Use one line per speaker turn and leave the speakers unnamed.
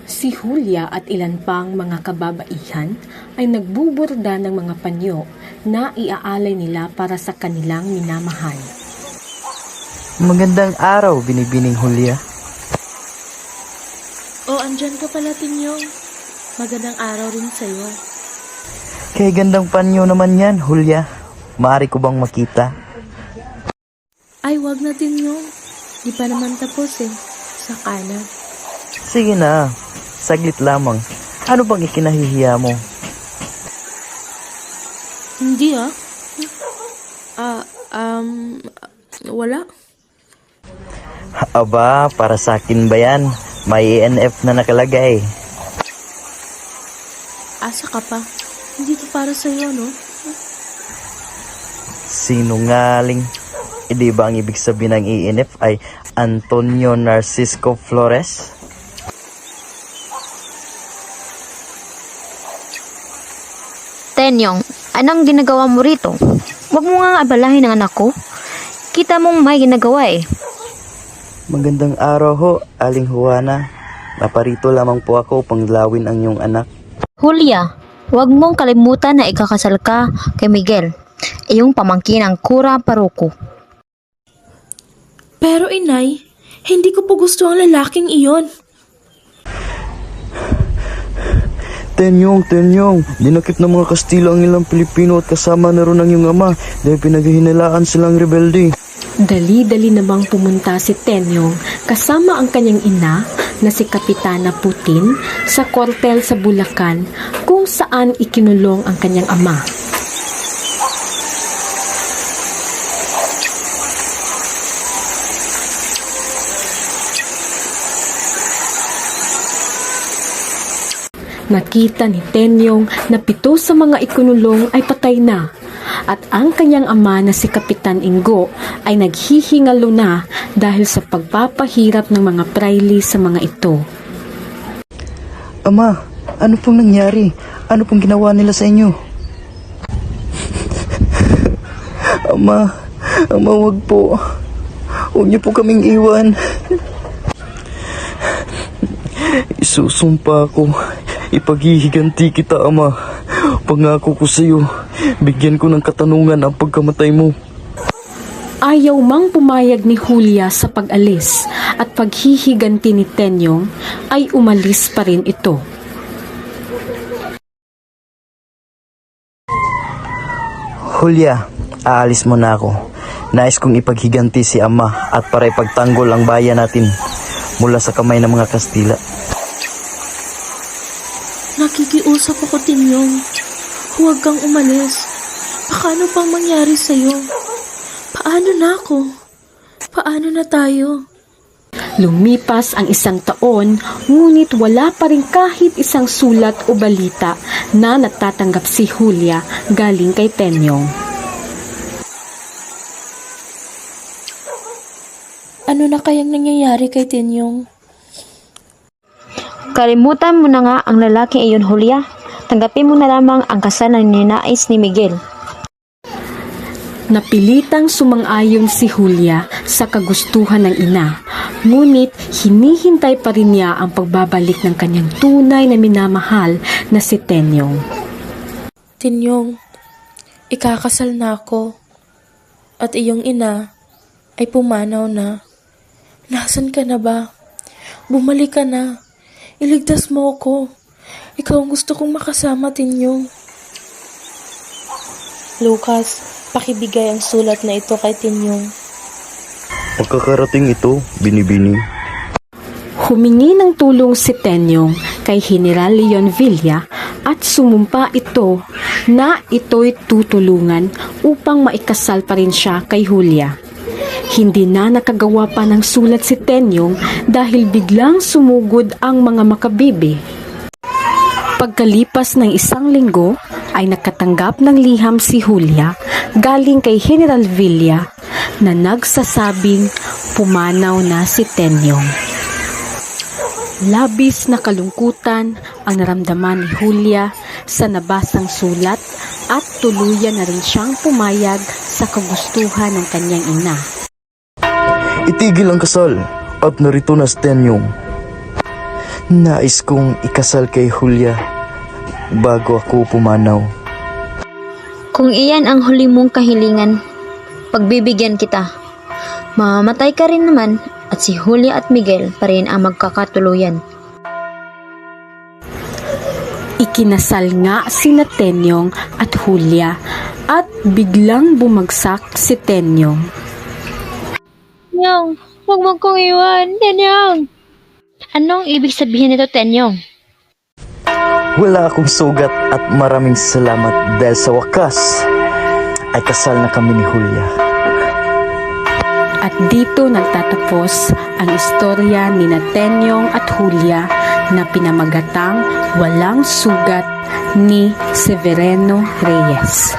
Si Julia at ilan pang mga kababaihan ay nagbuburda ng mga panyo na iaalay nila para sa kanilang minamahal.
Magandang araw, binibining Julia.
Andyan ka pala, Tinyong. Magandang araw rin sa'yo.
Kay gandang panyo naman yan, Julia. Maaari ko bang makita?
Ay, wag na, Tinyong. Di pa naman tapos Saka na.
Sige na, saglit lamang. Ano bang ikinahihiya mo?
Hindi wala.
Aba, para sa akin ba yan? May ENF na nakalagay.
Asa ka pa? Hindi to para sa'yo, no?
Sinungaling. Di ba ang ibig sabihin ng ENF ay Antonio Narcisco Flores?
Tenyong, anong ginagawa mo rito? Huwag mo nga abalahin ang anak ko. Kita mong may ginagawa
Magandang araw ho, Aling Juana. Naparito lamang po ako upang lawin ang iyong anak.
Julia, huwag mong kalimutan na ikakasal ka kay Miguel, iyong pamangkin ang Kura Paruko.
Pero inay, hindi ko po gusto ang lalaking iyon.
Tenyong, dinakip ng mga Kastila ang ilang Pilipino at kasama na ron ang iyong ama dahil pinaghihinalaan silang rebelde.
Dali-dali namang pumunta si Tenyong kasama ang kanyang ina na si Kapitana Putin sa kwartel sa Bulacan kung saan ikinulong ang kanyang ama. Nakita ni Tenyong na 7 sa mga ikinulong ay patay na at ang kanyang ama na si Kapitan Ingo ay naghihingalo na dahil sa pagpapahirap ng mga praili sa mga ito.
Ama, ano pong nangyari? Ano pong ginawa nila sa inyo? Ama, wag po. Huwag niyo po kaming iwan. Isusumpa ko. Ipaghihiganti kita, Ama. Pangako ko sa iyo, bigyan ko ng katanungan ang pagkamatay mo.
Ayaw mang pumayag ni Julia sa pag-alis at paghihiganti ni Tenyong ay umalis pa rin ito.
Julia, aalis mo na ako. Nais kong ipaghiganti si Ama at para ipagtanggol ang bayan natin mula sa kamay ng mga Kastila.
Nakikiusap ako, Tinyong. Huwag kang umalis. Paano pang mangyari sa'yo? Paano na ako? Paano na tayo?
Lumipas ang 1 taon, ngunit wala pa rin kahit isang sulat o balita na natatanggap si Julia galing kay Tenyong.
Ano na kayang nangyayari kay Tinyong?
Kalimutan mo na nga ang lalaking iyon, Julia. Tanggapin mo na lamang ang kasal na ninais ni Miguel.
Napilitang sumang-ayon si Julia sa kagustuhan ng ina, ngunit hinihintay pa rin niya ang pagbabalik ng kanyang tunay na minamahal na si Tenyong.
Tinyong, ikakasal na ako. At iyong ina ay pumanaw na. Nasaan ka na ba? Bumalik ka na. Iligtas mo ako. Ikaw ang gusto kong makasama, Tinyong. Lucas, pakibigay ang sulat na ito kay Tinyong.
Pagkakarating ito, binibini.
Humingi ng tulong si Tenyong kay General Leon Villa at sumumpa ito na ito'y tutulungan upang maikasal pa rin siya kay Julia. Hindi na nakagawa pa ng sulat si Tenyong dahil biglang sumugod ang mga makabibi. Pagkalipas ng 1 linggo ay nakatanggap ng liham si Julia galing kay General Villa na nagsasabing pumanaw na si Tenyong. Labis na kalungkutan ang naramdaman ni Julia sa nabasang sulat at tuluyan na rin siyang pumayag sa kagustuhan ng kanyang ina.
Itigil ang kasal at narito na si Tenyong. Nais kong ikasal kay Julia bago ako pumanaw.
Kung iyan ang huli mong kahilingan, pagbibigyan kita. Mamamatay ka rin naman at si Julia at Miguel pa rin ang magkakatuluyan.
Ikinasal nga sina Tenyong at Julia at biglang bumagsak si Tenyong.
Tenyong, huwag mo kong iwan, Tenyong! Anong ibig sabihin nito, Tenyong?
Wala akong sugat at maraming salamat dahil sa wakas ay kasal na kami ni Julia.
At dito nagtatapos ang istorya ni Tenyong at Julia na pinamagatang Walang Sugat ni Severino Reyes.